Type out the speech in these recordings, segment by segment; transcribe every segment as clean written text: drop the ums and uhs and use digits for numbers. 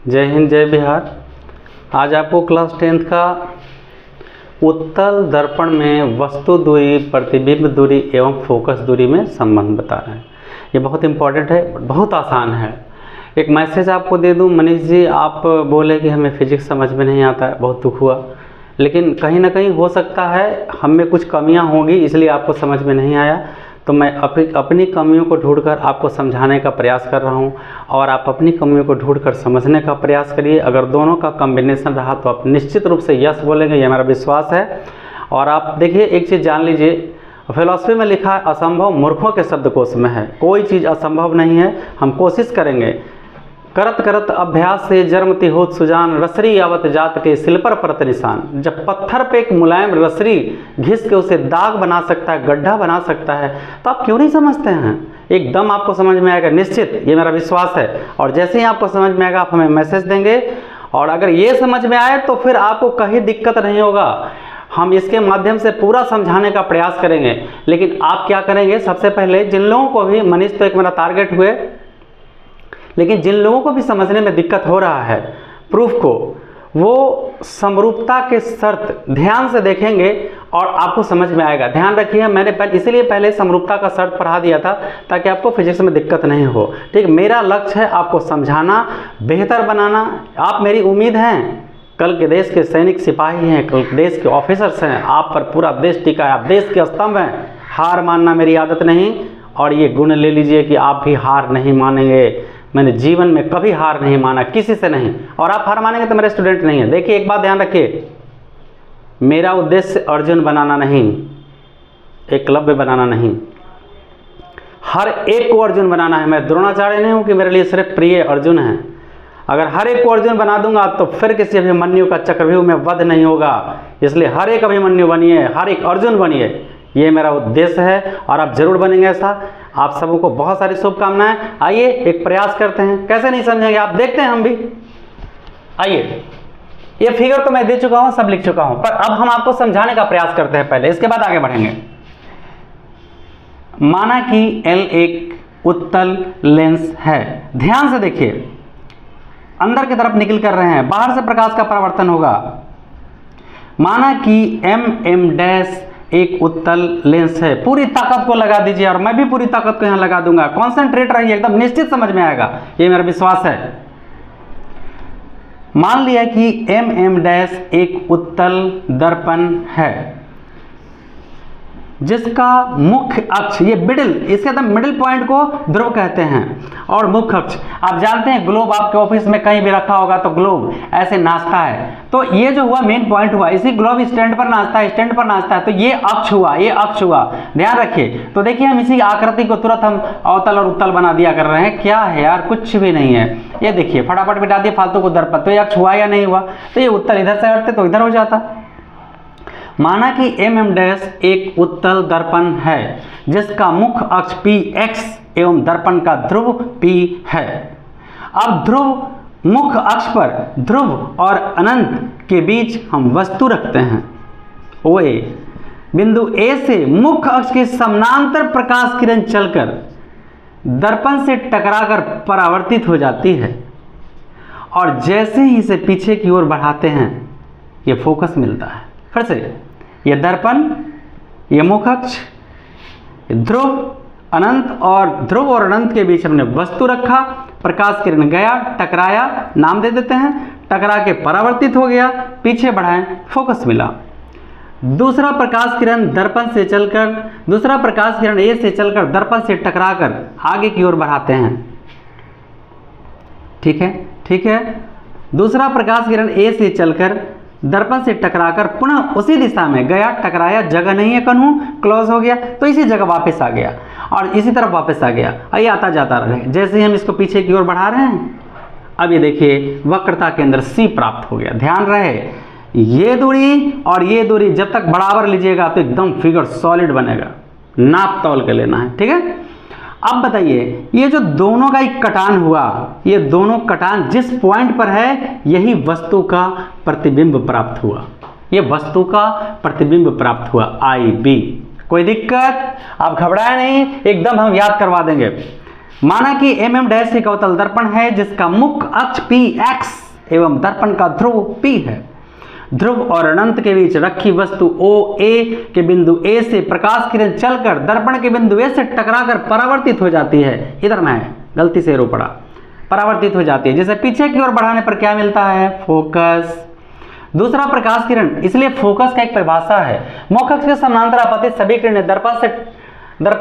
जय हिंद जय बिहार। आज आपको क्लास 10th का उत्तल दर्पण में वस्तु दूरी, प्रतिबिंब दूरी एवं फोकस दूरी में संबंध बता रहे हैं। ये बहुत इंपॉर्टेंट है, बहुत आसान है। एक मैसेज आपको दे दूं, मनीष जी आप बोले कि हमें फिजिक्स समझ में नहीं आता है, बहुत दुख हुआ, लेकिन कहीं ना कहीं हो सकता है हम में कुछ कमियां होंगी इसलिए आपको समझ में नहीं आया। तो मैं अपनी कमियों को ढूंढकर आपको समझाने का प्रयास कर रहा हूं और आप अपनी कमियों को ढूंढकर समझने का प्रयास करिए। अगर दोनों का कॉम्बिनेशन रहा तो आप निश्चित रूप से यस बोलेंगे, ये मेरा विश्वास है। और आप देखिए, एक चीज़ जान लीजिए, फिलॉसफी में लिखा है असंभव मूर्खों के शब्दकोश में है। कोई चीज़ असंभव नहीं है, हम कोशिश करेंगे। करत करत अभ्यास से जन्मति होत सुजान, रसरी आवत जात के सिल पर परत निशान। जब पत्थर पे एक मुलायम रसरी घिस के उसे दाग बना सकता है, गड्ढा बना सकता है, तो आप क्यों नहीं समझते हैं? एकदम आपको समझ में आएगा, निश्चित, ये मेरा विश्वास है। और जैसे ही आपको समझ में आएगा आप हमें मैसेज देंगे, और अगर ये समझ में आए तो फिर आपको कहीं दिक्कत नहीं होगा। हम इसके माध्यम से पूरा समझाने का प्रयास करेंगे। लेकिन आप क्या करेंगे, सबसे पहले जिन लोगों को भी, मनीष तो एक मेरा टारगेट हुए, लेकिन जिन लोगों को भी समझने में दिक्कत हो रहा है प्रूफ को, वो समरूपता के शर्त ध्यान से देखेंगे और आपको समझ में आएगा। ध्यान रखिए, मैंने इसीलिए पहले समरूपता का शर्त पढ़ा दिया था ताकि आपको फिजिक्स में दिक्कत नहीं हो। ठीक, मेरा लक्ष्य है आपको समझाना, बेहतर बनाना। आप मेरी उम्मीद हैं, कल के देश के सैनिक सिपाही हैं, कल के देश के ऑफिसर्स हैं, आप पर पूरा देश टिका है, आप देश के स्तंभ हैं। हार मानना मेरी आदत नहीं, और ये गुण ले लीजिए कि आप भी हार नहीं मानेंगे। मैंने जीवन में कभी हार नहीं माना, किसी से नहीं, और आप हार मानेंगे तो मेरे स्टूडेंट नहीं है। देखिए, एक बात ध्यान रखिए, मेरा उद्देश्य अर्जुन बनाना नहीं, एकलव्य बनाना नहीं, हर एक को अर्जुन बनाना है। मैं द्रोणाचार्य नहीं हूं कि मेरे लिए सिर्फ प्रिय अर्जुन है। अगर हर एक को अर्जुन बना दूंगा तो फिर किसी अभिमन्यु का चक्रव्यूह में वध नहीं होगा। इसलिए हर एक अभिमन्यु बनिए, हर एक अर्जुन बनिए, ये मेरा उद्देश्य है और आप जरूर बनेंगे ऐसा। आप सबों को बहुत सारी शुभकामनाएं। आइए एक प्रयास करते हैं, कैसे नहीं समझेंगे आप, देखते हैं हम भी। आइए, ये फिगर तो मैं दे चुका हूं, सब लिख चुका हूं, पर अब हम आपको समझाने का प्रयास करते हैं पहले, इसके बाद आगे बढ़ेंगे। माना कि L एक उत्तल लेंस है। ध्यान से देखिए, अंदर की तरफ निकल कर रहे हैं, बाहर से प्रकाश का परावर्तन होगा। माना कि M एक उत्तल लेंस है। पूरी ताकत को लगा दीजिए, और मैं भी पूरी ताकत को यहां लगा दूंगा। कॉन्सेंट्रेट रहिए, एकदम निश्चित समझ में आएगा, ये मेरा विश्वास है। मान लिया कि M एक उत्तल दर्पण है जिसका मुख्य अक्ष, ये मिडिल, इसके अंदर मिडिल पॉइंट को ध्रुव कहते हैं, और मुख्य अक्ष आप जानते हैं, ग्लोब आपके ऑफिस में कहीं भी रखा होगा तो ग्लोब ऐसे नाचता है। तो ये जो हुआ मेन पॉइंट हुआ, इसी ग्लोब स्टैंड पर नाचता है, स्टैंड पर नाचता है, तो ये अक्ष हुआ, ये अक्ष हुआ। ध्यान रखिए। तो देखिए, हम इसी आकृति को तुरंत हम अवतल और उत्तल बना दिया कर रहे हैं। क्या है यार, कुछ भी नहीं है। ये देखिए, फटाफट मिटा दिए फालतू को दर्पण। तो ये अक्ष हुआ या नहीं हुआ? तो ये उत्तल इधर से हटते तो इधर हो जाता। माना कि M एक उत्तल दर्पण है जिसका मुख्य अक्ष Px एवं दर्पण का ध्रुव P है। अब ध्रुव, मुख्य अक्ष पर ध्रुव और अनंत के बीच हम वस्तु रखते हैं OA। बिंदु A से मुख्य अक्ष के समानांतर प्रकाश किरण चलकर दर्पण से टकराकर परावर्तित हो जाती है, और जैसे ही इसे पीछे की ओर बढ़ाते हैं ये फोकस मिलता है। फिर से, ये दर्पण, ये मुख्य अक्ष, ध्रुव और अनंत के बीच हमने वस्तु रखा, प्रकाश किरण गया, टकराया, नाम दे देते हैं, टकरा के परावर्तित हो गया, पीछे बढ़ाएं, फोकस मिला। दूसरा प्रकाश किरण दर्पण से चलकर, दूसरा प्रकाश किरण A से चलकर दर्पण से टकराकर आगे की ओर बढ़ाते हैं। ठीक है, ठीक है। दूसरा प्रकाश किरण A से चलकर दर्पण से टकराकर पुनः उसी दिशा में गया, टकराया, जगह नहीं है, कन्हू क्लोज हो गया, तो इसी जगह वापस आ गया और इसी तरफ वापस आ गया। आइए, आता जाता रहे। जैसे ही हम इसको पीछे की ओर बढ़ा रहे हैं, अब ये देखिए वक्रता के अंदर C प्राप्त हो गया। ध्यान रहे, ये दूरी और ये दूरी जब तक बराबर लीजिएगा तो एकदम फिगर सॉलिड बनेगा। नाप तौल के लेना है, ठीक है। अब बताइए, ये जो दोनों का एक कटान हुआ, ये दोनों कटान जिस पॉइंट पर है, यही वस्तु का प्रतिबिंब प्राप्त हुआ। ये वस्तु का प्रतिबिंब प्राप्त हुआ, IB। कोई दिक्कत? आप घबराए नहीं, एकदम हम याद करवा देंगे। माना कि एम डैश एक अवतल दर्पण है जिसका मुख्य अक्ष पी एक्स एवं दर्पण का ध्रुव पी है। ध्रुव और अनंत के बीच रखी वस्तु ओ ए के बिंदु ए से प्रकाश किरण चलकर दर्पण के बिंदु ए से टकराकर परावर्तित हो जाती है। इधर मैं गलती से रो पड़ा, परावर्तित हो जाती है, जिसे पीछे की ओर बढ़ाने पर क्या मिलता है? फोकस। दूसरा प्रकाश किरण, इसलिए फोकस का एक परिभाषा है, मुख्य अक्ष के समानांतर आपतित सभी किरणें दर्पण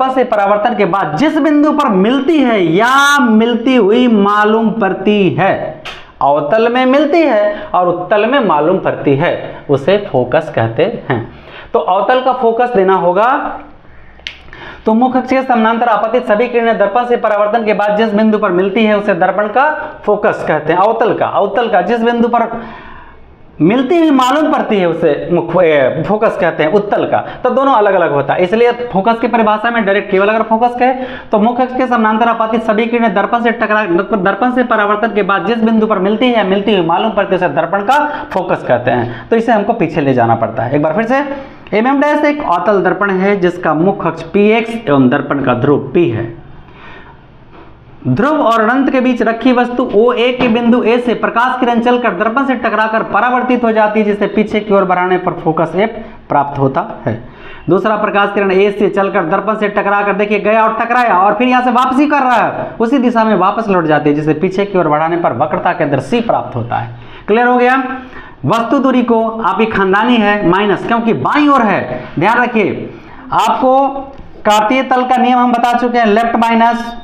से परावर्तन के बाद जिस बिंदु पर मिलती है या मिलती हुई मालूम पड़ती है, अवतल में मिलती है और उत्तल में मालूम पड़ती है, उसे फोकस कहते हैं। तो अवतल का फोकस देना होगा, तो मुख्य अक्ष के समानांतर आपतित सभी किरणें दर्पण से परावर्तन के बाद जिस बिंदु पर मिलती है उसे दर्पण का फोकस कहते हैं। अवतल का जिस बिंदु पर मिलती हुई मालूम पड़ती है उसे फोकस कहते हैं। उत्तल का तो दोनों अलग अलग होता है, इसलिए फोकस की परिभाषा में डायरेक्ट केवल अगर फोकस कहे तो मुख्य अक्ष के समानांतर आपतित सभी किरणें दर्पण से परावर्तन के बाद जिस बिंदु पर मिलती हुई मालूम पड़ती है उसे दर्पण का फोकस कहते हैं। तो इसे हमको पीछे ले जाना पड़ता है। एक बार फिर से, एम डैश एक अवतल दर्पण है जिसका मुख्य अक्ष पी एक्स एवं दर्पण का ध्रुव पी है। ध्रुव और अनंत के बीच रखी वस्तु ओ ए के बिंदु ए से प्रकाश किरण चलकर दर्पण से टकराकर परावर्तित हो जाती है, जिसे पीछे की ओर बढ़ाने पर फोकस एफ प्राप्त होता है। दूसरा प्रकाश किरण ए से चलकर दर्पण से टकराकर, देखिए गया और टकराया और फिर यहां से वापसी कर रहा है, उसी दिशा में वापस लौट जाती है, जिसे पीछे की ओर बढ़ाने पर वक्रता के अंदर सी प्राप्त होता है। क्लियर हो गया? वस्तु दूरी को आपकी खानदानी है माइनस, क्योंकि बाईं ओर है। ध्यान रखिए, आपको कार्तीय तल का नियम हम बता चुके हैं, लेफ्ट माइनस,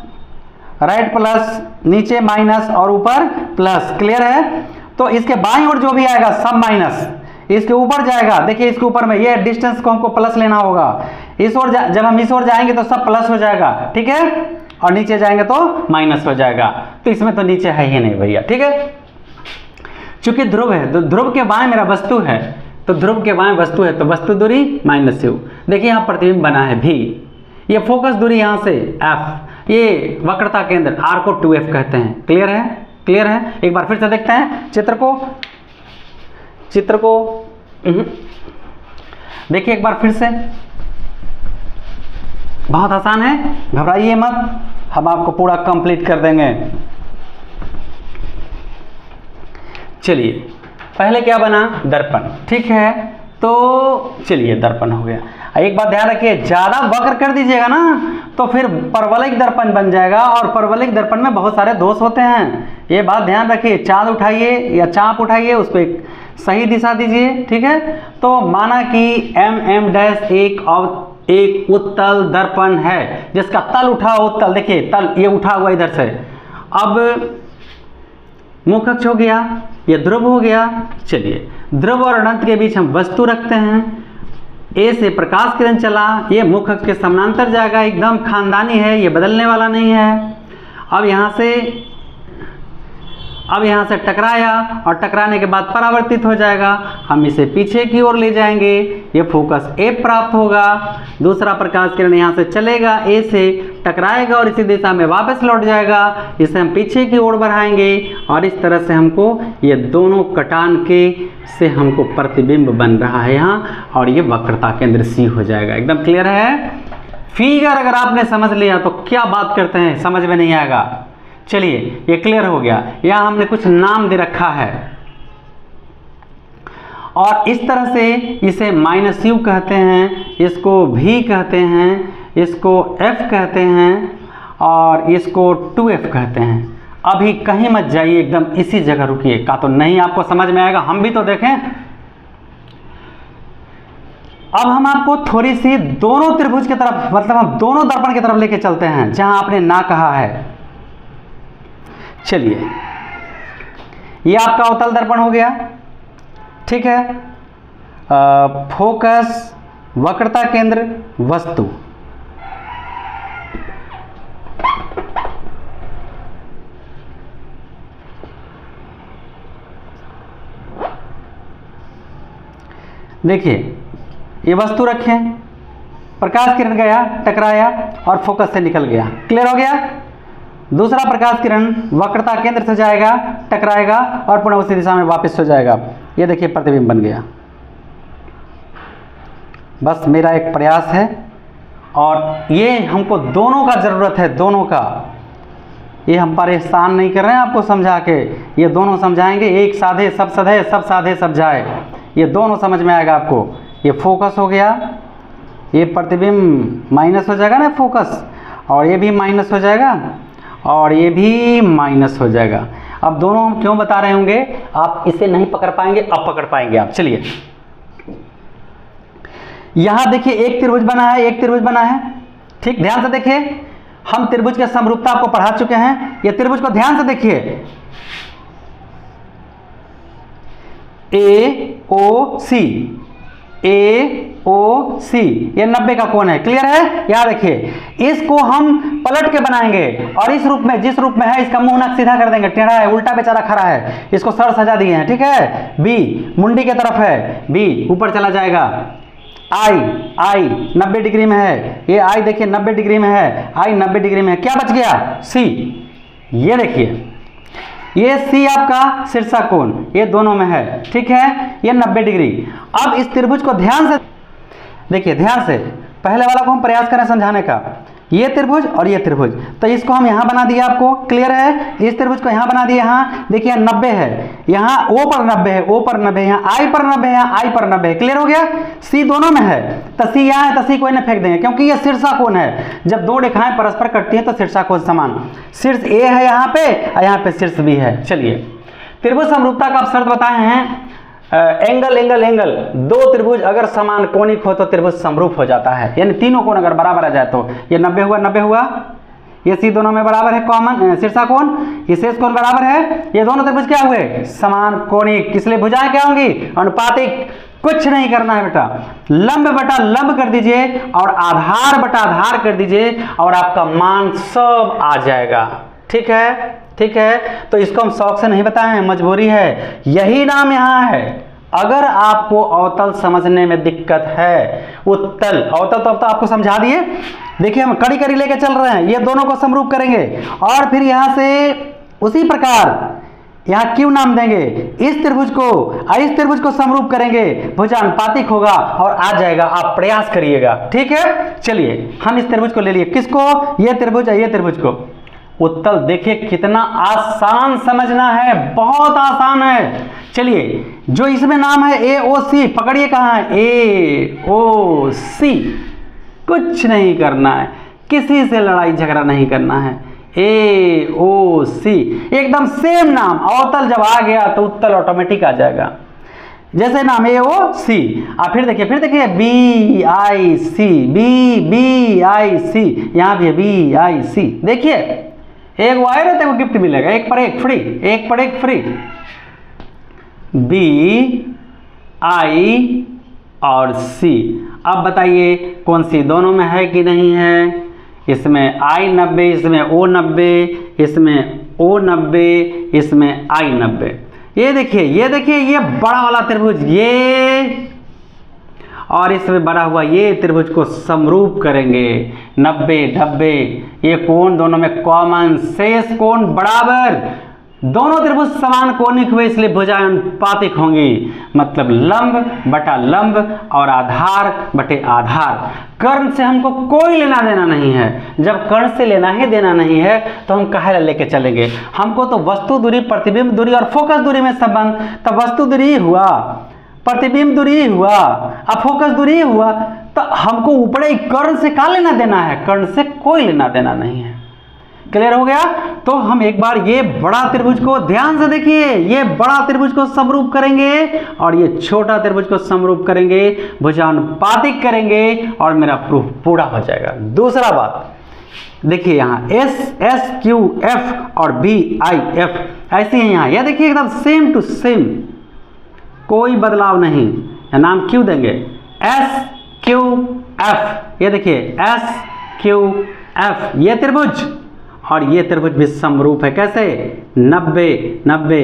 राइट प्लस, नीचे माइनस और ऊपर प्लस। क्लियर है? तो इसके बाईं ओर जो भी आएगा सब माइनस, इसके ऊपर जाएगा, देखिए इसके ऊपर में ये डिस्टेंस को हमको प्लस लेना होगा। इस ओर जब हम इस ओर जाएंगे तो सब प्लस हो जाएगा, ठीक है, और नीचे जाएंगे तो माइनस हो जाएगा। तो इसमें तो नीचे है ही नहीं भैया, ठीक है। चूंकि ध्रुव है तो ध्रुव के बाएं मेरा वस्तु है, तो ध्रुव के बाएं वस्तु है तो वस्तु दूरी माइनस यू। देखिए यहाँ प्रतिबिंब बना है भी, ये फोकस दूरी यहाँ से एफ, ये वक्रता केंद्र आर को 2f कहते हैं। क्लियर है? क्लियर है? एक बार फिर से देखते हैं चित्र को देखिए एक बार फिर से, बहुत आसान है, घबराइए मत, हम आपको पूरा कंप्लीट कर देंगे। चलिए पहले क्या बना? दर्पण, ठीक है, तो चलिए दर्पण हो गया। एक बात ध्यान रखिए, ज्यादा वक्र कर दीजिएगा ना तो फिर परवलयिक दर्पण बन जाएगा, और परवलयिक दर्पण में बहुत सारे दोष होते हैं, ये बात ध्यान रखिए। चाँद उठाइए या चाप उठाइए, उसको एक सही दिशा दीजिए, ठीक है। तो माना कि एम डैश एक उत्तल दर्पण है जिसका तल उठा उत्तल, देखिए तल ये उठा हुआ इधर से, अब मुख्य अक्ष हो गया, ये ध्रुव हो गया। चलिए ध्रुव और अनंत के बीच हम वस्तु रखते हैं, ए से प्रकाश किरण चला, ये मुख्य अक्ष के समानांतर जाएगा, एकदम खानदानी है, ये बदलने वाला नहीं है। अब यहाँ से टकराया और टकराने के बाद परावर्तित हो जाएगा, हम इसे पीछे की ओर ले जाएंगे, ये फोकस ए प्राप्त होगा। दूसरा प्रकाश किरण यहाँ से चलेगा, ए से टकराएगा और इसी दिशा में वापस लौट जाएगा, इसे हम पीछे की ओर बढ़ाएंगे और इस तरह से हमको ये दोनों कटान के से हमको प्रतिबिंब बन रहा है यहाँ, और ये वक्रता केंद्र सी हो जाएगा। एकदम क्लियर है? फिगर अगर आपने समझ लिया तो क्या बात करते हैं, समझ में नहीं आएगा। चलिए ये क्लियर हो गया। यहाँ हमने कुछ नाम दे रखा है और इस तरह से इसे माइनस यू कहते हैं, इसको भी कहते हैं, इसको एफ कहते हैं और इसको 2f कहते हैं। अभी कहीं मत जाइए, एकदम इसी जगह रुकिए, का तो नहीं आपको समझ में आएगा, हम भी तो देखें। अब हम आपको थोड़ी सी दोनों त्रिभुज की तरफ, मतलब हम दोनों दर्पण की तरफ लेके चलते हैं जहां आपने ना कहा है। चलिए ये आपका अवतल दर्पण हो गया, ठीक है। फोकस, वक्रता केंद्र, वस्तु। देखिए ये वस्तु रखें, प्रकाश किरण गया, टकराया और फोकस से निकल गया। क्लियर हो गया? दूसरा प्रकाश किरण वक्रता केंद्र से जाएगा, टकराएगा और पुनः उसी दिशा में वापस हो जाएगा। ये देखिए प्रतिबिंब बन गया। बस मेरा एक प्रयास है और ये हमको दोनों का ज़रूरत है, दोनों का। ये हम परेशान नहीं कर रहे हैं आपको समझा के, ये दोनों समझाएंगे, एक साधे सब सधे, सब साधे सब जाए, ये दोनों समझ में आएगा आपको। ये फोकस हो गया, ये प्रतिबिंब माइनस हो जाएगा ना फोकस, और ये भी माइनस हो जाएगा और ये भी माइनस हो जाएगा। अब दोनों हम क्यों बता रहे होंगे, आप इसे नहीं पकड़ पाएंगे, अब पकड़ पाएंगे आप। चलिए यहां देखिए एक त्रिभुज बना है, एक त्रिभुज बना है, ठीक, ध्यान से देखिए, हम त्रिभुज की समरूपता आपको पढ़ा चुके हैं। ये त्रिभुज को ध्यान से देखिए, ए ओ सी, ए ओ सी, ये 90 का कोण है, क्लियर है। यहां देखिए, इसको हम पलट के बनाएंगे और इस रूप में, जिस रूप में है, इसका मुंह नाक सीधा कर देंगे, टेढ़ा है, उल्टा बेचारा खड़ा है, इसको सर सजा दिए हैं, ठीक है। बी मुंडी के तरफ है, बी ऊपर चला जाएगा। आई, आई 90 डिग्री में है, ये आई देखिए 90 डिग्री में है, आई 90 डिग्री में है, क्या बच गया, सी। ये देखिए, ये सी आपका शीर्षक कोण, ये दोनों में है, ठीक है, ये 90 डिग्री। अब इस त्रिभुज को ध्यान से देखिए, ध्यान से, पहले वाला को हम प्रयास करें समझाने का, ये त्रिभुज और ये त्रिभुज, तो इसको हम यहाँ बना दिया, आपको क्लियर है। इस त्रिभुज को यहाँ बना दिया, यहाँ देखिए 90 है, यहाँ ओ पर 90 है, ओ पर 90, यहाँ आई पर 90 है, यहाँ आई पर 90 है, क्लियर हो गया। सी दोनों में है, तो सी यहाँ है, तो सी को इन्हें फेंक देंगे, क्योंकि ये शीर्षक कोण है। जब दो रेखाएं परस्पर कटती हैं तो शीर्षक कोण समान, शीर्ष ए है यहाँ पे और यहाँ पे शीर्ष बी है। चलिए, त्रिभुज समरूपता का आप शर्त बताए हैं, एंगल एंगल एंगल, दो त्रिभुज अगर समान कोणिक हो तो त्रिभुज समरूप हो जाता है, यानी तीनों कोण अगर बराबर आ जाए तो। ये 90 हुआ, 90 हुआ, ये सी दोनों में बराबर है, कॉमन शीर्षक कोण, ये शेष कोण बराबर है, ये दोनों त्रिभुज क्या हुए, समान कोणिक, इसलिए भुजाएं क्या होंगी, अनुपातिक। कुछ नहीं करना है बेटा, लंब बटा लंब कर दीजिए और आधार बटा आधार कर दीजिए और आपका मान सब आ जाएगा, ठीक है, ठीक है। तो इसको हम शौक से नहीं बताए हैं, मजबूरी है, यही नाम यहाँ है। अगर आपको अवतल समझने में दिक्कत है, उत्तल अवतल तो अब तो आपको समझा दिए, देखिए हम कड़ी कड़ी लेके चल रहे हैं, ये दोनों को समरूप करेंगे और फिर यहाँ से उसी प्रकार यहाँ क्यों नाम देंगे, इस त्रिभुज को समरूप करेंगे, भुजानुपातिक होगा और आ जाएगा, आप प्रयास करिएगा, ठीक है। चलिए हम इस त्रिभुज को ले लिए, किसको, ये त्रिभुज है, ये त्रिभुज को उत्तल। देखिए कितना आसान समझना है, बहुत आसान है। चलिए, जो इसमें नाम है ए ओ सी, पकड़िए कहाँ है, ए ओ सी, कुछ नहीं करना है, किसी से लड़ाई झगड़ा नहीं करना है, ए ओ सी एकदम सेम नाम। अवतल जब आ गया तो उत्तल ऑटोमेटिक आ जाएगा, जैसे नाम ए ओ सी। आप फिर देखिए B I C, B B I C, यहाँ भी है बी आई सी। देखिए एक वायर है तो गिफ्ट मिलेगा, एक पर एक फ्री, एक पर एक फ्री। बी आई और सी, अब बताइए कौन सी, दोनों में है कि नहीं है। इसमें आई 90, इसमें ओ 90, इसमें ओ 90, इसमें आई 90। ये देखिए ये बड़ा वाला त्रिभुज, ये और इसमें बड़ा हुआ ये त्रिभुज को समरूप करेंगे, 90 90, ये कोण दोनों में कॉमन, शेष कोण बराबर, दोनों त्रिभुज समान कोणिक हुए इसलिए भुजाएं अनुपातिक होंगी, मतलब लंब बटा लंब और आधार बटे आधार। कर्ण से हमको कोई लेना देना नहीं है, जब कर्ण से लेना ही देना नहीं है तो हम काहे लेके चलेंगे, हमको तो वस्तु दूरी, प्रतिबिंब दूरी और फोकस दूरी में संबंध। तब वस्तु दूरी हुआ, प्रतिबिंब दूरी हुआ, अब फोकस दूरी हुआ, तो हमको ऊपरे कर्ण से क्या लेना देना है, कर्ण से कोई लेना देना नहीं है। क्लियर हो गया। तो हम एक बार ये बड़ा त्रिभुज को ध्यान से देखिए, ये बड़ा त्रिभुज को समरूप करेंगे और ये छोटा त्रिभुज को समरूप करेंगे, भुजानुपातिक करेंगे और मेरा प्रूफ पूरा हो जाएगा। दूसरा बात देखिए, यहाँ एस एस क्यू एफ और बी आई एफ ऐसे ही यहाँ, यह देखिए एकदम सेम टू सेम, कोई बदलाव नहीं। नाम क्यों देंगे, एस क्यू एफ, ये देखिए एस क्यू एफ, ये त्रिभुज और ये त्रिभुज भी समरूप है। कैसे, 90 90,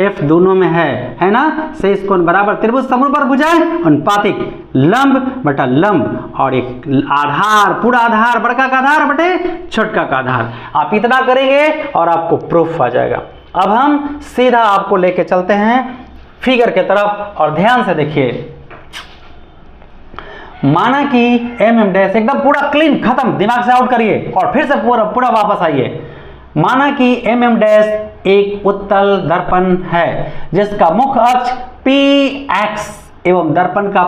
एफ दोनों में है ना, शेष कोण बराबर, त्रिभुज समरूप और भुजाएं अनुपातिक, लंब बटा लंब और एक आधार, पूरा आधार, बड़का का आधार बटे छोटका का आधार। आप इतना करेंगे और आपको प्रूफ आ जाएगा। अब हम सीधा आपको लेके चलते हैं फिगर के तरफ और ध्यान से देखिए। माना कि एम डैश एकदम पूरा क्लीन खत्म, दिमाग से आउट करिए और फिर से पूरा वापस आइए। माना कि MM डैश एक उत्तल दर्पण है जिसका मुख्य अक्ष PX एवं दर्पण का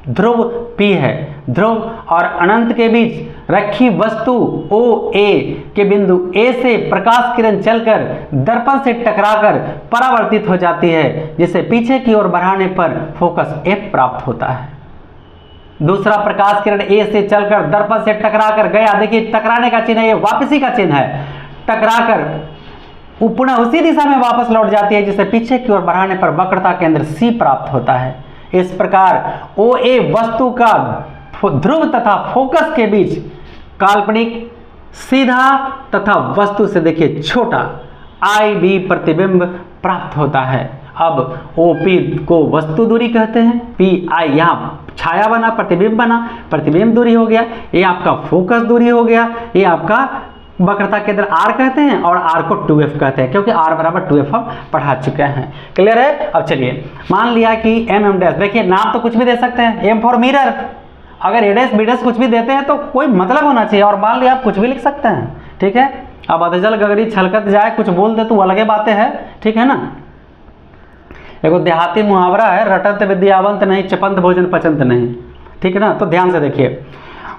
ध्रुव P है। ध्रुव और अनंत के बीच रखी वस्तु OA के बिंदु A से प्रकाश किरण चलकर दर्पण से टकराकर परावर्तित हो जाती है, जिसे पीछे की ओर बढ़ाने पर फोकस F प्राप्त होता है। दूसरा प्रकाश किरण A से चलकर दर्पण से टकराकर गया, देखिए टकराने का चिन्ह है, ये वापसी का चिन्ह है, टकराकर पुनः उसी दिशा में वापस लौट जाती है, जिसे पीछे की ओर बढ़ाने पर वक्रता केंद्र C प्राप्त होता है। इस प्रकार OA वस्तु का ध्रुव तथा फोकस के बीच काल्पनिक सीधा तथा वस्तु से देखिए छोटा IB प्रतिबिंब प्राप्त होता है। अब OP को वस्तु दूरी कहते हैं, PI यहाँ छाया बना, प्रतिबिंब बना, प्रतिबिंब दूरी हो गया, ये आपका फोकस दूरी हो गया, ये आपका वक्रता केंद्र R कहते हैं और R को 2F कहते हैं, क्योंकि R बराबर 2F हम पढ़ा चुके हैं। क्लियर है? अब चलिए मान लिया कि MM डैश, देखिए नाम तो कुछ भी दे सकते हैं, M फॉर मिरर, अगर A डैश B डैश कुछ भी देते हैं तो कोई मतलब होना चाहिए, और मान लिया आप कुछ भी लिख सकते हैं, ठीक है। अब अधजल गगरी छलकत जाए, कुछ बोल दे तो अलगे बातें हैं, ठीक है ना। एगो देहाती मुहावरा है, रटंत विद्यावंत नहीं, चपंत भोजन पचंत नहीं, ठीक है ना। तो ध्यान से देखिए,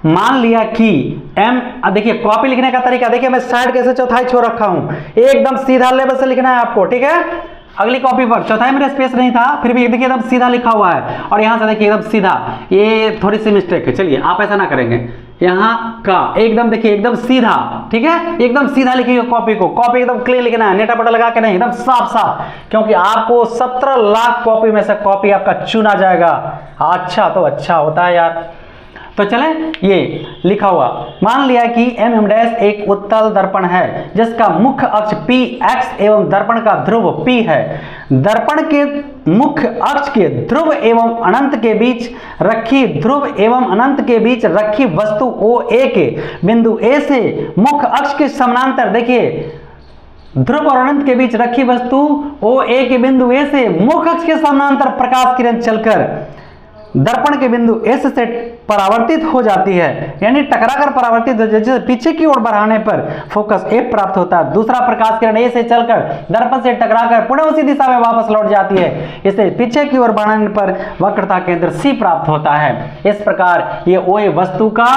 मान लिया कि देखिए कॉपी लिखने का तरीका देखिए, मैं साइड कैसे चौथाई छोड़ रखा हूं, एकदम सीधा लेवल से लिखना है आपको, ठीक है। अगली कॉपी पर चौथाई में स्पेस नहीं था, फिर भी देखिए एकदम सीधा लिखा हुआ है, और यहां से देखिए एकदम सीधा, ये थोड़ी सी मिस्टेक है, चलिए आप ऐसा ना करेंगे, यहाँ का एकदम देखिए एकदम सीधा, ठीक है, एकदम सीधा लिखिए कॉपी को, कॉपी एकदम क्लियर लिखना है, नेटा पटा लगा के नहीं, एकदम साफ साफ, क्योंकि आपको 17 लाख कॉपी में से कॉपी आपका चुना जाएगा। अच्छा तो अच्छा होता है यार। तो चले ये लिखा हुआ, मान लिया कि MM डैश एक उत्तल दर्पण है जिसका मुख्य अक्ष PX एवं दर्पण का ध्रुव P है। दर्पण के मुख्य अक्ष के ध्रुव एवं अनंत के बीच रखी वस्तु OA के बिंदु A से मुख्य अक्ष के समानांतर, देखिए ध्रुव और अनंत के बीच रखी वस्तु OA के बिंदु A से मुख्य अक्ष के समानांतर प्रकाश किरण चलकर दर्पण के बिंदु S से परावर्तित हो जाती है, यानी टकराकर परावर्तित हो जाती है, पीछे की ओर बढ़ाने पर फोकस F प्राप्त होता है। दूसरा प्रकाश किरण A से चलकर दर्पण से टकराकर पुनः उसी दिशा में वापस लौट जाती है, इसे पीछे की ओर बढ़ाने पर वक्रता केंद्र C प्राप्त होता है। इस प्रकार ये OA वस्तु का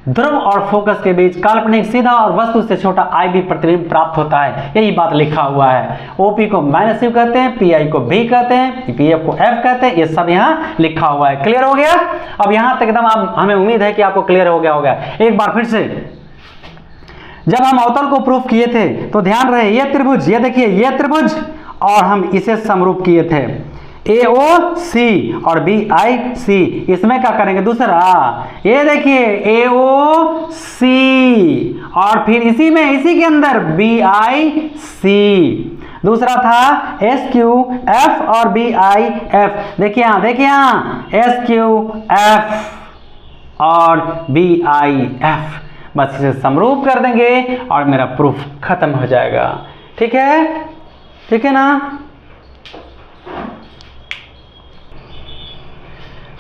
ध्रुव और फोकस के बीच काल्पनिक सीधा और वस्तु से छोटा IB प्रतिबिंब प्राप्त होता है, यही बात लिखा हुआ है। OP को -U कहते हैं, PI को B कहते हैं, PF को F कहते हैं, ये सब यहाँ लिखा हुआ है। क्लियर हो गया? अब यहाँ तक एकदम हमें उम्मीद है कि आपको क्लियर हो गया होगा। एक बार फिर से, जब हम अवतल को प्रूफ किए थे तो ध्यान रहे, ये त्रिभुज, ये देखिए ये त्रिभुज, और हम इसे समरूप किए थे AOC और BIC, इसमें क्या करेंगे दूसरा, ये देखिए AOC और फिर इसी के अंदर BIC, दूसरा था SQF और BIF, देखिए यहाँ SQF और BIF, बस इसे समरूप कर देंगे और मेरा प्रूफ खत्म हो जाएगा। ठीक है ना।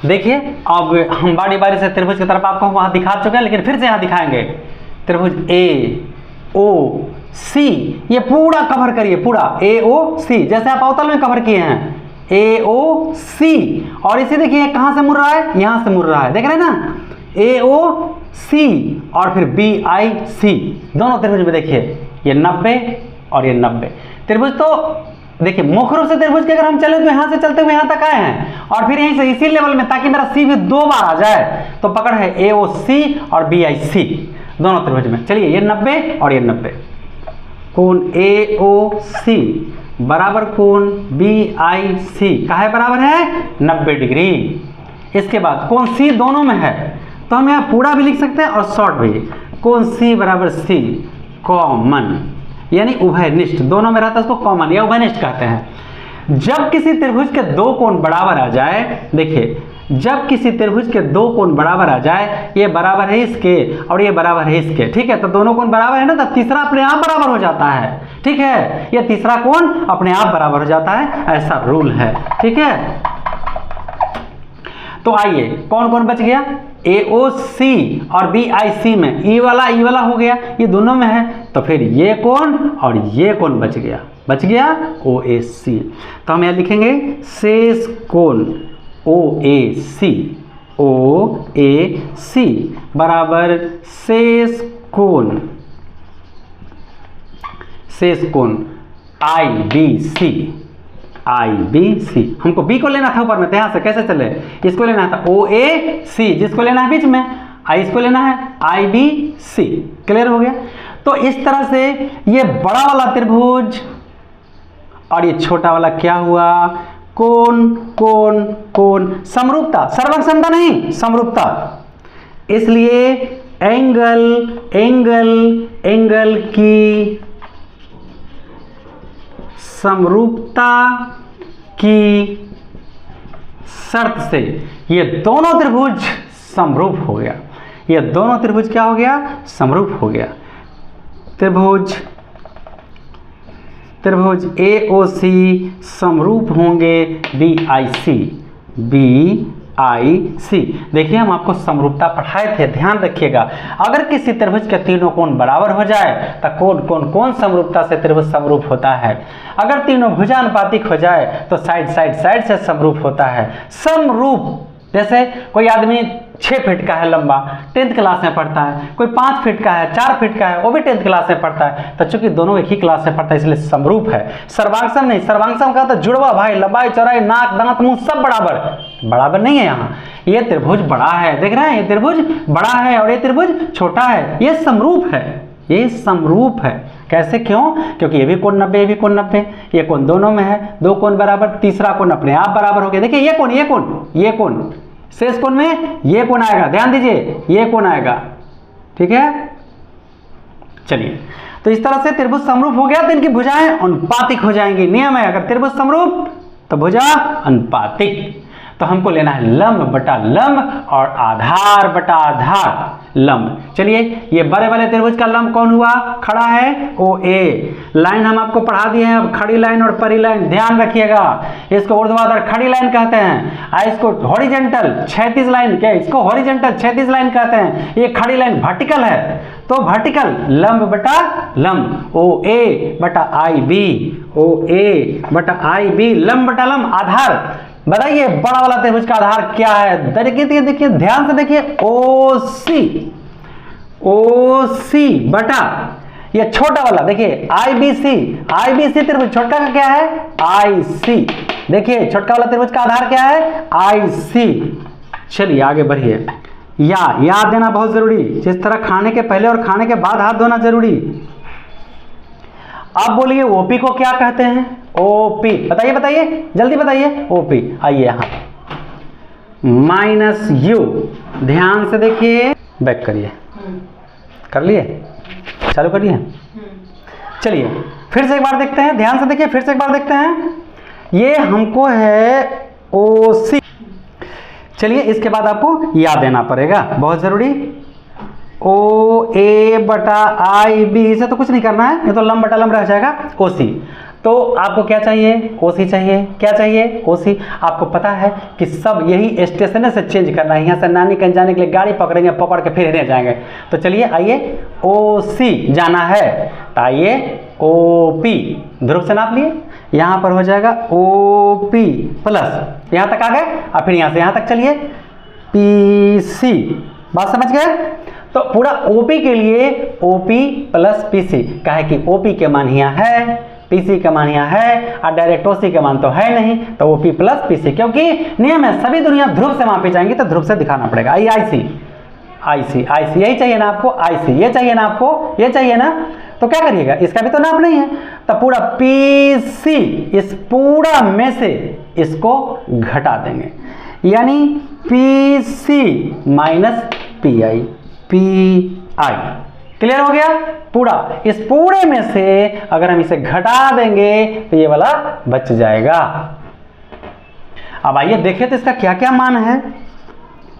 देखिए अब हम बारी बारी से त्रिभुज की तरफ आपको वहां दिखा चुके हैं, लेकिन फिर से यहां दिखाएंगे। त्रिभुज AOC, ये पूरा कवर करिए, पूरा AOC, जैसे आप अवतल में कवर किए हैं AOC, और इसे देखिए कहां से मुड़ रहा है, यहां से मुड़ रहा है, देख रहे हैं ना, AOC और फिर BIC, दोनों त्रिभुज में देखिए ये 90 और ये 90 त्रिभुज। तो देखिए मुख्य रूप से त्रिभुज के अगर हम चले तो यहां से चलते हुए यहां तक आए हैं, और फिर यहीं से इसी लेवल में, ताकि मेरा C भी 2 बार आ जाए, तो पकड़ है AOC और BIC, दोनों त्रिभुज में। चलिए ये 90 और ये 90, कोण AOC बराबर कोण BIC काहे बराबर है, 90 डिग्री। इसके बाद कोण C दोनों में है, तो हम यहाँ पूरा भी लिख सकते हैं और शॉर्ट भी, कोण C बराबर C कॉमन, यानी उभयनिष्ठ, दोनों में रहता है उसको कॉमन या उभयनिष्ठ कहते हैं। जब किसी त्रिभुज के 2 कोण बराबर आ जाए, देखिए जब किसी त्रिभुज के 2 कोण बराबर आ जाए, ये बराबर है इसके और ये बराबर है इसके, ठीक है, तो दोनों कोण बराबर है ना, तो तीसरा अपने आप बराबर हो जाता है, ठीक है, ये तीसरा कोण अपने आप बराबर हो जाता है, ऐसा रूल है, ठीक है। तो आइए कौन कौन बच गया, AOC और BIC में ई वाला हो गया, ये दोनों में है, तो फिर ये कोण और ये कोण बच गया OAC। तो हम यहाँ लिखेंगे शेष कोण OAC बराबर शेष कोण IBC। हमको B को लेना था ऊपर में, तो यहाँ से कैसे चले, इसको लेना था OAC, जिसको लेना है बीच में, इसको लेना है IBC। क्लियर हो गया। तो इस तरह से ये बड़ा वाला त्रिभुज और ये छोटा वाला क्या हुआ, कोण समरूपता, सर्वक समता नहीं, समरूपता। इसलिए एंगल की समरूपता की शर्त से ये दोनों त्रिभुज समरूप हो गया। ये दोनों त्रिभुज क्या हो गया, समरूप हो गया। त्रिभुज AOC समरूप होंगे BIC। देखिए हम आपको समरूपता पढ़ाए थे, ध्यान रखिएगा। अगर किसी त्रिभुज के तीनों कोण बराबर हो जाए तो कौन समरूपता से त्रिभुज समरूप होता है। अगर तीनों भुजानुपातिक हो जाए तो साइड से समरूप होता है। समरूप जैसे कोई आदमी 6 फीट का है लंबा, 10th क्लास में पढ़ता है, कोई 5 फीट का है, 4 फीट का है, वो भी 10th क्लास में पढ़ता है, तो चूंकि दोनों एक ही क्लास में पढ़ता है इसलिए समरूप है। सर्वांगसम नहीं, सर्वांगसम का तो जुड़वा भाई, लंबाई चौड़ाई नाक दांत मुंह सब बराबर नहीं है। यहाँ ये त्रिभुज बड़ा है, देख रहे हैं, ये त्रिभुज बड़ा है और ये त्रिभुज छोटा है, ये समरूप है। कैसे, क्यों? क्योंकि ये भी कोण 90, ये भी कोण 90, ये कोण दोनों में है, दो कोण बराबर, तीसरा कोण अपने आप बराबर हो गया। देखिए ये कोण शेष कोण में ये कोण आएगा, ध्यान दीजिए, ये कोण आएगा, ठीक है। चलिए, तो इस तरह से त्रिभुज समरूप हो गया तो इनकी भुजाएं अनुपातिक हो जाएंगी। नियम है, अगर त्रिभुज समरूप तो भुजा अनुपातिक। तो हमको लेना है लंब बटा लंब और आधार बटा आधार लंब। चलिए, ये बड़े वाले त्रिभुज का लंब कौन हुआ, खड़ा है OA। लाइन हम आपको पढ़ा दिए हैं, अब खड़ी लाइन और परी लाइन ध्यान रखिएगा। इसको ऊर्ध्वाधर खड़ी लाइन कहते हैं, इसको हॉरिजॉन्टल क्षैतिज लाइन क्या, इसको हॉरिजॉन्टल क्षैतिज लाइन कहते हैं। ये खड़ी लाइन वर्टिकल है, तो वर्टिकल लंब बटा लंब OA बटा IB, लंब बटा लंब। आधार बताइए, बड़ा वाला त्रिभुज का आधार क्या है, देखिए ध्यान से देखिए, OC बटा ये छोटा वाला देखिए IBC त्रिभुज छोटा का क्या है IC। देखिए छोटका वाला त्रिभुज का आधार क्या है IC। चलिए आगे बढ़िए, याद देना बहुत जरूरी, जिस तरह खाने के पहले और खाने के बाद हाथ धोना जरूरी। आप बोलिए OP को क्या कहते हैं, OP बताइए जल्दी बताइए। OP आइए यहाँ -U, ध्यान से देखिए, बैक करिए, कर लिए, चालू करिए। चलिए फिर से एक बार देखते हैं, ध्यान से देखिए, फिर से एक बार देखते हैं। ये हमको है OC। चलिए इसके बाद आपको याद देना पड़ेगा, बहुत जरूरी, OA बटा IB, इसे तो कुछ नहीं करना है, ये तो लंब बटा लंब रह जाएगा OC। तो आपको क्या चाहिए, OC चाहिए, क्या चाहिए OC। आपको पता है कि सब यही स्टेशन से चेंज करना है, यहाँ से नानी कहीं जाने के लिए गाड़ी पकड़ेंगे, पकड़ के फिर हिरने जाएंगे। तो चलिए आइए, OC जाना है तो आइए OP ध्रुव से नाप लिए, यहाँ पर हो जाएगा OP प्लस, यहाँ तक आ गए, और फिर यहाँ से यहाँ तक चलिए PC। बात समझ गए। तो पूरा OP के लिए OP प्लस PC, कहे कि OP के मान यहाँ है, PC का मान यहाँ है, और डायरेक्ट OC का मान तो है नहीं, तो OP प्लस PC, क्योंकि नियम है सभी दुनिया ध्रुव से मापी जाएंगी तो ध्रुव से दिखाना पड़ेगा। IC यही चाहिए ना आपको, IC ये चाहिए ना आपको, ये चाहिए ना, तो क्या करिएगा, इसका भी तो नाप नहीं है, तो पूरा PC इस पूरा में से इसको घटा देंगे, यानी PC माइनस PI। क्लियर हो गया। पूरा इस पूरे में से अगर हम इसे घटा देंगे तो ये वाला बच जाएगा। अब आइए देखें तो इसका क्या क्या मान है,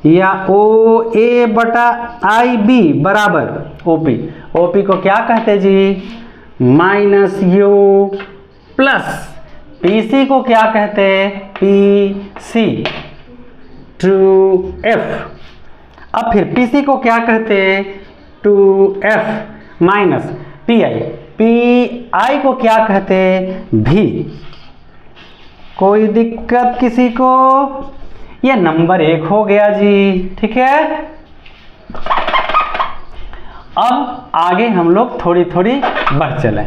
या OA बटा IB बराबर OP को क्या कहते जी -U प्लस PC को क्या कहते PC 2F। अब फिर पीसी को क्या कहते हैं, 2f माइनस पी आई को क्या कहते हैं, भी। कोई दिक्कत किसी को? ये नंबर 1 हो गया जी, ठीक है। अब आगे हम लोग थोड़ी थोड़ी बढ़ चले।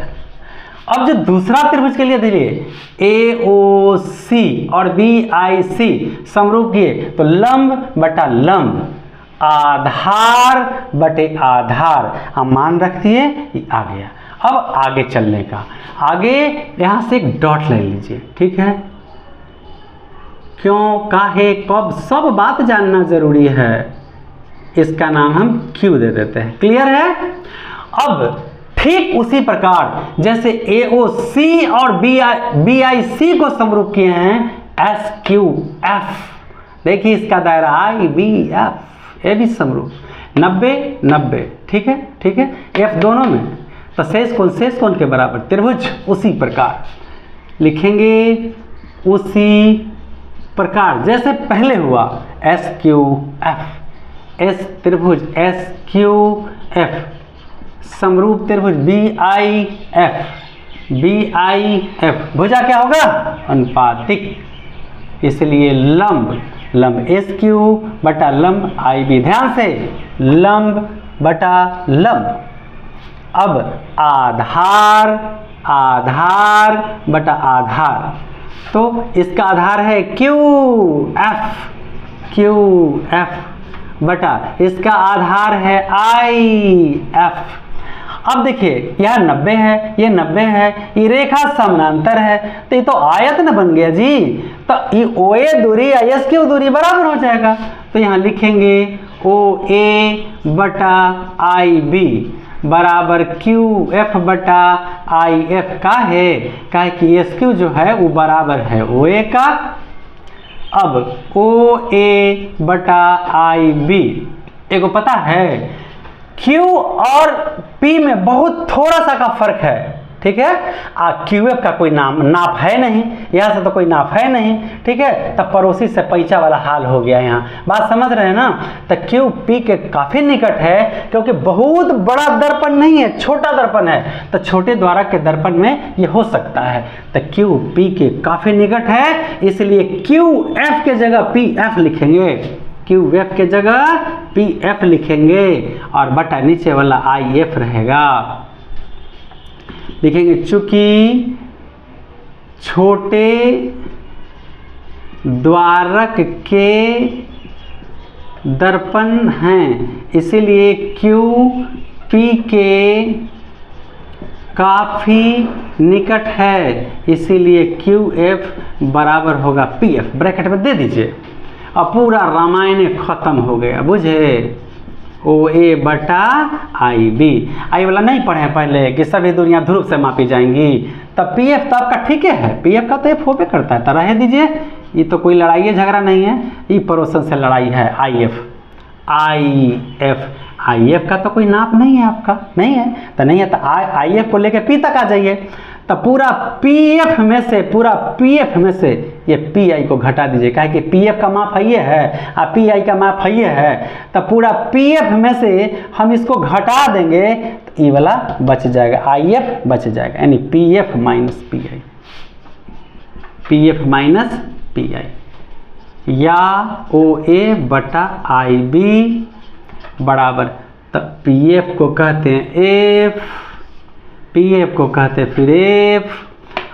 अब जो दूसरा त्रिभुज के लिए देखिए AOC और BIC समरूप किए तो लंब बटा लंब, आधार बटे आधार, हम मान रख दिए, ये आ गया। अब आगे चलने का, आगे यहां से एक डॉट ले लीजिए, ठीक है। क्यों, काहे, कब, सब बात जानना जरूरी है। इसका नाम हम Q दे देते हैं, क्लियर है। अब ठीक उसी प्रकार जैसे AOC और BIC को समरूप किए हैं SQF, देखिए इसका दायरा IBF, ये भी समरूप 90 90, ठीक है, ठीक है। F दोनों में, तो शेष कोण के बराबर त्रिभुज उसी प्रकार लिखेंगे, उसी प्रकार जैसे पहले हुआ SQF, S त्रिभुज SQF, समरूप त्रिभुज BIF, भुजा क्या होगा, अनुपातिक, इसलिए लंब लंब SQ बटा लंब IB, ध्यान से लंब बटा लंब। अब आधार आधार बटा आधार, तो इसका आधार है QF बटा इसका आधार है IF। अब देखिए यह 90 है, ये 90 है, ये रेखा समानांतर है, तो ये तो आयत न बन गया जी। तो ये OA दूरी SQ दूरी बराबर हो जाएगा, तो यहाँ लिखेंगे OA बटा IB बराबर QF बटा IF का है, कि SQ जो है वो बराबर है OA का। अब OA बटा IB, एक पता है Q और P में बहुत थोड़ा सा का फर्क है, ठीक है। QF का कोई नाप है नहीं, यहाँ से तो कोई नाप है नहीं, ठीक है। तब पड़ोसी से पैंचा वाला हाल हो गया, यहाँ बात समझ रहे हैं ना। तो QP के काफी निकट है, क्योंकि बहुत बड़ा दर्पण नहीं है, छोटा दर्पण है, तो छोटे द्वारा के दर्पण में ये हो सकता है। तो QP के काफी निकट है, इसलिए QF के जगह PF लिखेंगे, QF के जगह PF लिखेंगे, और बटा नीचे वाला IF रहेगा, लिखेंगे। चूंकि छोटे द्वारक के दर्पण हैं, इसीलिए QP के काफी निकट है, इसीलिए QF बराबर होगा PF, ब्रैकेट में दे दीजिए। अब पूरा रामायण खत्म हो गया, बुझे। OA बटा IB, आई वाला नहीं पढ़े पहले कि सभी दूरियां ध्रुव से मापी जाएंगी, तब PF तो आपका ठीक है, PF का तो F होबे करता है, तो रहे दीजिए, ये तो कोई लड़ाई झगड़ा नहीं है, ये पड़ोसन से लड़ाई है। IF का तो कोई नाप नहीं है, आपका नहीं है, तो नहीं है, तो IF को लेके P तक आ जाइए, तो पूरा PF में से ये PI को घटा दीजिए, कहे कि PF का माप ये है और PI का माप ये है, तो पूरा PF में से हम इसको घटा देंगे, तो ये वाला बच जाएगा, IF बच जाएगा, यानी PF माइनस PI, या OA बटा IB बराबर, तब PF को कहते हैं F, PF को कहते हैं फिर F,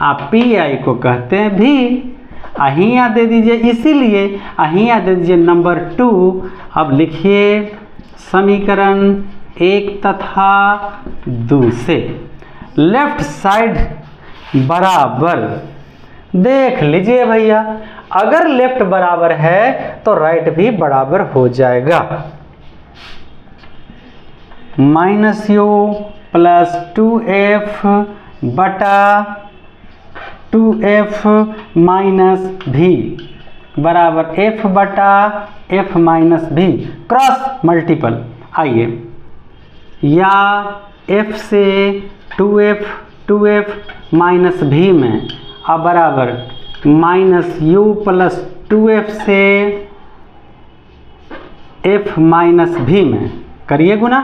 आप PI को कहते हैं भी। अहिया दे दीजिए, इसीलिए अहिया दे दीजिए नंबर 2। अब लिखिए समीकरण 1 तथा 2 से लेफ्ट साइड बराबर, देख लीजिए भैया, अगर लेफ्ट बराबर है तो राइट भी बराबर हो जाएगा। -u प्लस 2f बटा 2f माइनस v बराबर f बटा f minus v, cross multiple. आइए, या f से 2f माइनस v में, अब बराबर -u प्लस 2f से एफ माइनस भी में करिए गुना,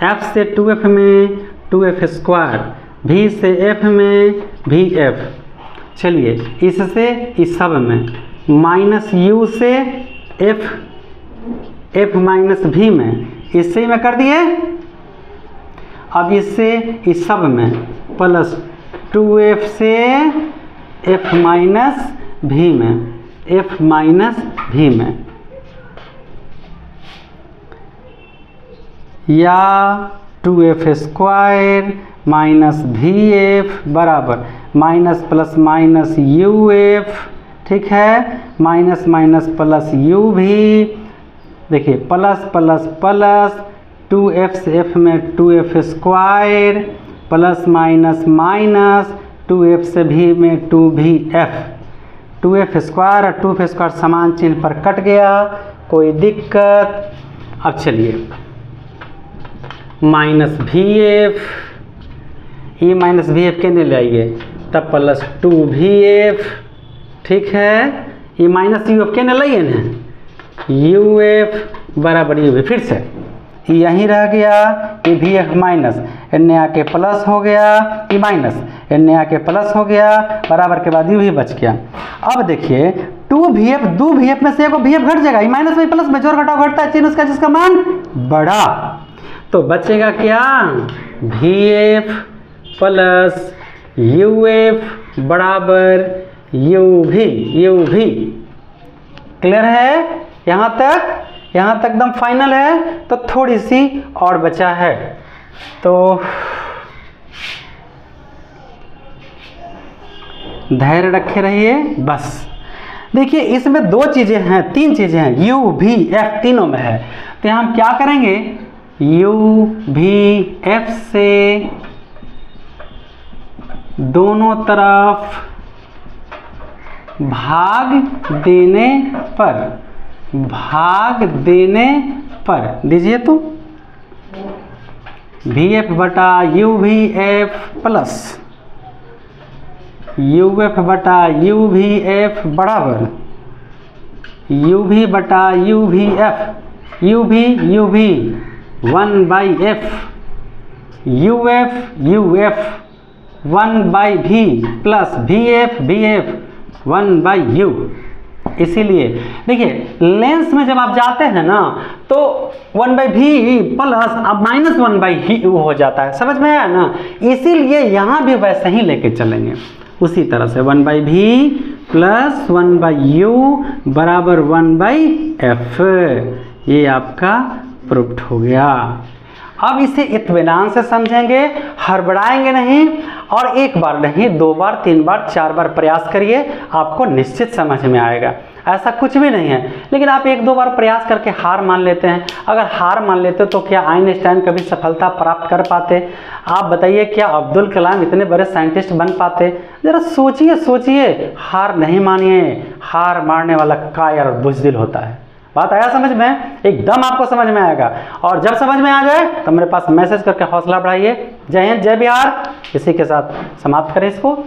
एफ से 2f में 2f स्क्वायर, भी से f में भी f। चलिए इससे इस सब में माइनस u से f माइनस भी में, इससे मैं कर दिए। अब इससे इस सब में प्लस 2f से f माइनस भी में, f माइनस भी में, या 2f स्क्वायर माइनस भी एफ बराबर minus plus minus U F, ठीक है, माइनस माइनस प्लस यू भी, देखिए प्लस प्लस प्लस 2f से f में 2f square plus minus minus 2f से भी में 2vf, 2f स्क्वायर और 2f स्क्वायर समान चिन्ह पर कट गया, कोई दिक्कत। अब चलिए माइनस भी एफ, ये माइनस भी एफ के ले आइए, तब प्लस 2vf, ठीक है, ये माइनस यू एफ के लाइए ना, यू एफ बराबर यू भी, फिर से यहीं रह गया, ये भी एफ माइनस एन आके प्लस हो गया, ये माइनस एन आके प्लस हो गया, बराबर के बाद यू भी बच गया। अब देखिए 2vf, 2vf में से एक vf घट जाएगा, ये माइनस में प्लस में जोड़ घटाव घटता है चिन्ह उसका, जिसका मान बड़ा, तो बचेगा क्या, vf प्लस uf बराबर यू भी। क्लियर है यहाँ तक? यहाँ तक एकदम फाइनल है। तो थोड़ी सी और बचा है, तो धैर्य रखे रहिए बस। देखिए इसमें दो चीज़ें हैं, तीन चीज़ें हैं, u v f तीनों में है, तो यहाँ हम क्या करेंगे, u v f से दोनों तरफ भाग देने पर दीजिए, तो vf बटा u v f plus uf बटा u v f बराबर u v बटा u v f, u v 1 by f, uf 1 by v plus vf 1 by u। इसीलिए देखिए लेंस में जब आप जाते हैं ना तो 1 बाई v प्लस अब माइनस 1 बाई u हो जाता है, समझ में आया ना, इसीलिए यहाँ भी वैसे ही लेके चलेंगे उसी तरह से 1 by v plus 1 by u बराबर 1 बाई f, ये आपका प्रूफ्ड हो गया। अब इसे इत्मीनान से समझेंगे, हड़बड़ाएंगे नहीं, और एक बार नहीं, 2 बार 3 बार 4 बार प्रयास करिए, आपको निश्चित समझ में आएगा। ऐसा कुछ भी नहीं है, लेकिन आप 1-2 बार प्रयास करके हार मान लेते हैं। अगर हार मान लेते तो क्या आइंस्टाइन कभी सफलता प्राप्त कर पाते? आप बताइए, क्या अब्दुल कलाम इतने बड़े साइंटिस्ट बन पाते? ज़रा सोचिए, हार नहीं मानिए, हार मारने वाला कायर और बुज़दिल होता है। बात आया समझ में? एकदम आपको समझ में आएगा, और जब समझ में आ जाए तो मेरे पास मैसेज करके हौसला बढ़ाइए। जय हिंद, जय बिहार। इसी के साथ समाप्त करें इसको।